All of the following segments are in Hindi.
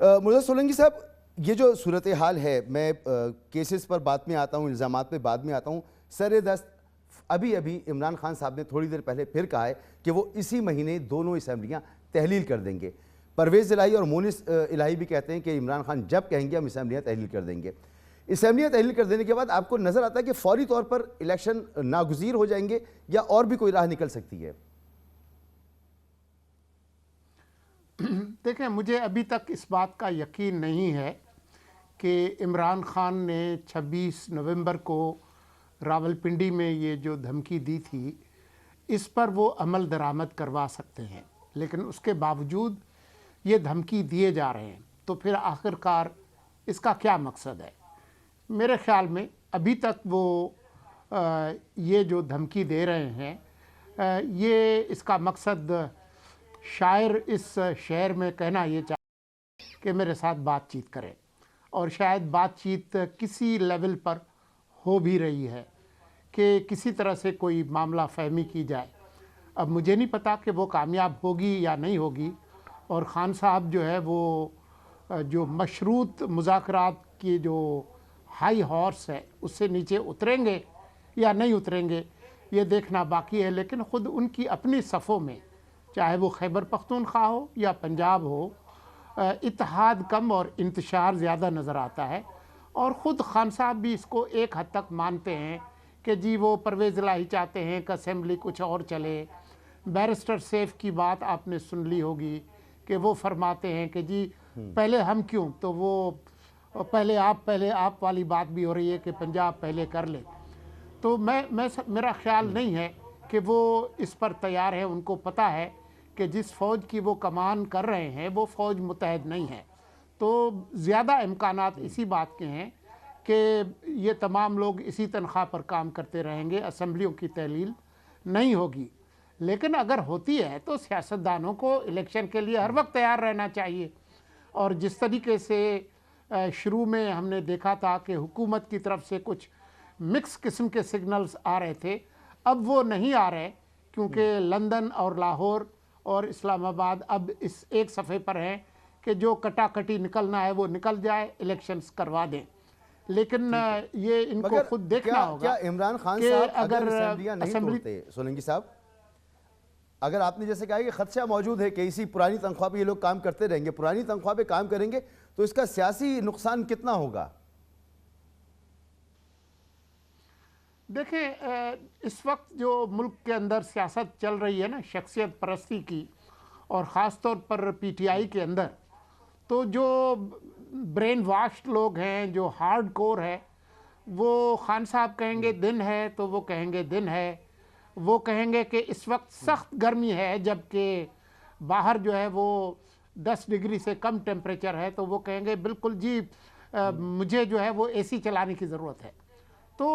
मुर्तज़ा सोलंकी साहब, ये जो सूरत हाल है, मैं केसेस पर बाद में आता हूँ, इल्ज़ामात पे बाद में आता हूँ। सरेदस्त अभी अभी इमरान खान साहब ने थोड़ी देर पहले फिर कहा है कि वो इसी महीने दोनों असम्बलियाँ तहलील कर देंगे। परवेज़ इलाही और मोनिस इलाही भी कहते हैं कि इमरान खान जब कहेंगे हम असम्बलियाँ तहलील कर देंगे। असम्बलियाँ तहलील कर देने के बाद आपको नज़र आता है कि फौरी तौर पर इलेक्शन नागुज़ीर हो जाएंगे या और भी कोई राह निकल सकती है? देखें, मुझे अभी तक इस बात का यकीन नहीं है कि इमरान खान ने 26 नवंबर को रावलपिंडी में ये जो धमकी दी थी, इस पर वो अमल दरामद करवा सकते हैं। लेकिन उसके बावजूद ये धमकी दिए जा रहे हैं, तो फिर आखिरकार इसका क्या मकसद है? मेरे ख्याल में अभी तक वो ये जो धमकी दे रहे हैं, ये इसका मकसद शायर इस शेर में कहना ये चाहते कि मेरे साथ बातचीत करें, और शायद बातचीत किसी लेवल पर हो भी रही है कि किसी तरह से कोई मामला फहमी की जाए। अब मुझे नहीं पता कि वो कामयाब होगी या नहीं होगी, और ख़ान साहब जो है वो जो मशरूत मुज़ाकरात की जो हाई हॉर्स है उससे नीचे उतरेंगे या नहीं उतरेंगे, ये देखना बाकी है। लेकिन ख़ुद उनकी अपनी सफ़ों में, चाहे वो खैबर पख्तूनख्वा हो या पंजाब हो, इत्तेहाद कम और इंतशार ज़्यादा नज़र आता है। और ख़ुद ख़ान साहब भी इसको एक हद तक मानते हैं कि जी वो परवेज़ इलाही चाहते हैं कि असेंबली कुछ और चले। बैरिस्टर सेफ की बात आपने सुन ली होगी कि वो फरमाते हैं कि जी पहले हम क्यों, तो वो पहले आप वाली बात भी हो रही है कि पंजाब पहले कर ले। तो मेरा ख्याल नहीं है कि वो इस पर तैयार है। उनको पता है कि जिस फ़ौज की वो कमान कर रहे हैं वो फ़ौज मुतहद नहीं है। तो ज़्यादा इम्कानात इसी बात के हैं कि ये तमाम लोग इसी तनख्वाह पर काम करते रहेंगे, असम्बलियों की तहलील नहीं होगी। लेकिन अगर होती है तो सियासतदानों को इलेक्शन के लिए हर वक्त तैयार रहना चाहिए। और जिस तरीके से शुरू में हमने देखा था कि हुकूमत की तरफ से कुछ मिक्स किस्म के सिग्नल्स आ रहे थे, अब वो नहीं आ रहे, क्योंकि लंदन और लाहौर और इस्लामाबाद अब इस एक सफ़े पर हैं कि जो कटाकटी निकलना है वो निकल जाए, इलेक्शंस करवा दें। लेकिन ये इनको खुद देखना होगा। क्या इमरान खान साहब अगर असम्बलियां नहीं तोड़ते, सोलंकी साहब, अगर आपने जैसे कहा कि खदशा मौजूद है कि इसी पुरानी तनख्वाह पे ये लोग काम करते रहेंगे, पुरानी तनख्वाह पे काम करेंगे, तो इसका सियासी नुकसान कितना होगा? देखें, इस वक्त जो मुल्क के अंदर सियासत चल रही है ना, शख्सियत परस्ती की, और ख़ास तौर पर पीटीआई के अंदर, तो जो ब्रेन वाश्ड लोग हैं, जो हार्ड कोर है, वो ख़ान साहब कहेंगे दिन है तो वो कहेंगे दिन है। वो कहेंगे कि इस वक्त सख्त गर्मी है, जबकि बाहर जो है वो 10 डिग्री से कम टेम्परेचर है, तो वो कहेंगे बिल्कुल जी मुझे जो है वो एसी चलाने की ज़रूरत है। तो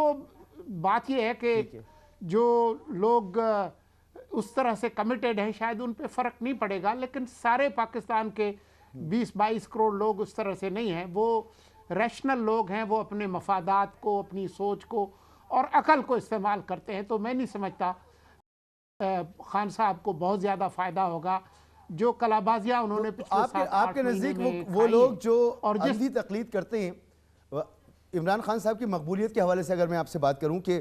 बात यह है कि जो लोग उस तरह से कमिटेड हैं शायद उन पे फ़र्क नहीं पड़ेगा, लेकिन सारे पाकिस्तान के 20-22 करोड़ लोग उस तरह से नहीं हैं। वो रैशनल लोग हैं, वो अपने मफादात को, अपनी सोच को और अकल को इस्तेमाल करते हैं। तो मैं नहीं समझता ख़ान साहब को बहुत ज़्यादा फ़ायदा होगा। जो कलाबाजियाँ उन्होंने पिछले आपके नज़दीक वो लोग जो और अंधी तकलीद करते हैं, इमरान खान साहब की मकबूलियत के हवाले से अगर मैं आपसे बात करूं कि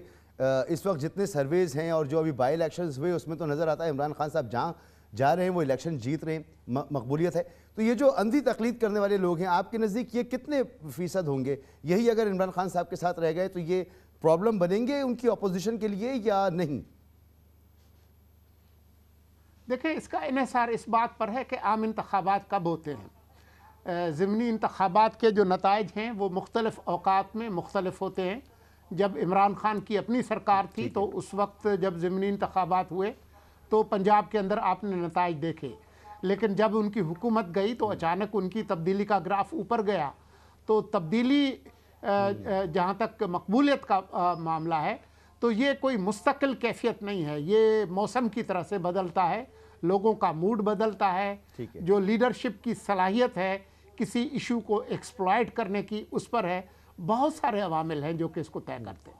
इस वक्त जितने सर्वेज़ हैं और जो अभी बाई इलेक्शंस हुए उसमें तो नज़र आता है इमरान खान साहब जहाँ जा रहे हैं वो इलेक्शन जीत रहे हैं, मकबूलियत है। तो ये जो अंधी तकलीद करने वाले लोग हैं, आपके नज़दीक ये कितने फ़ीसद होंगे? यही अगर इमरान खान साहब के साथ रह गए तो ये प्रॉब्लम बनेंगे उनकी अपोजिशन के लिए या नहीं? देखिए, इसका इन्हिसार इस बात पर है कि आम इंतखाबात कब होते हैं। ज़िमनी इंतखाबात के जो नताइज हैं वो मुख्तलिफ़ औकात में मुख्तलिफ होते हैं। जब इमरान खान की अपनी सरकार थी तो उस वक्त जब ज़िमनी इंतखाबात हुए तो पंजाब के अंदर आपने नताइज देखे, लेकिन जब उनकी हुकूमत गई तो अचानक उनकी तब्दीली का ग्राफ ऊपर गया। तो तब्दीली जहाँ तक मकबूलियत का मामला है तो ये कोई मुस्तकिल कैफियत नहीं है, ये मौसम की तरह से बदलता है, लोगों का मूड बदलता है। जो लीडरशिप की सलाहियत है किसी इशू को एक्सप्लॉइट करने की, उस पर है। बहुत सारे अवामिल हैं जो कि इसको तय करते हैं।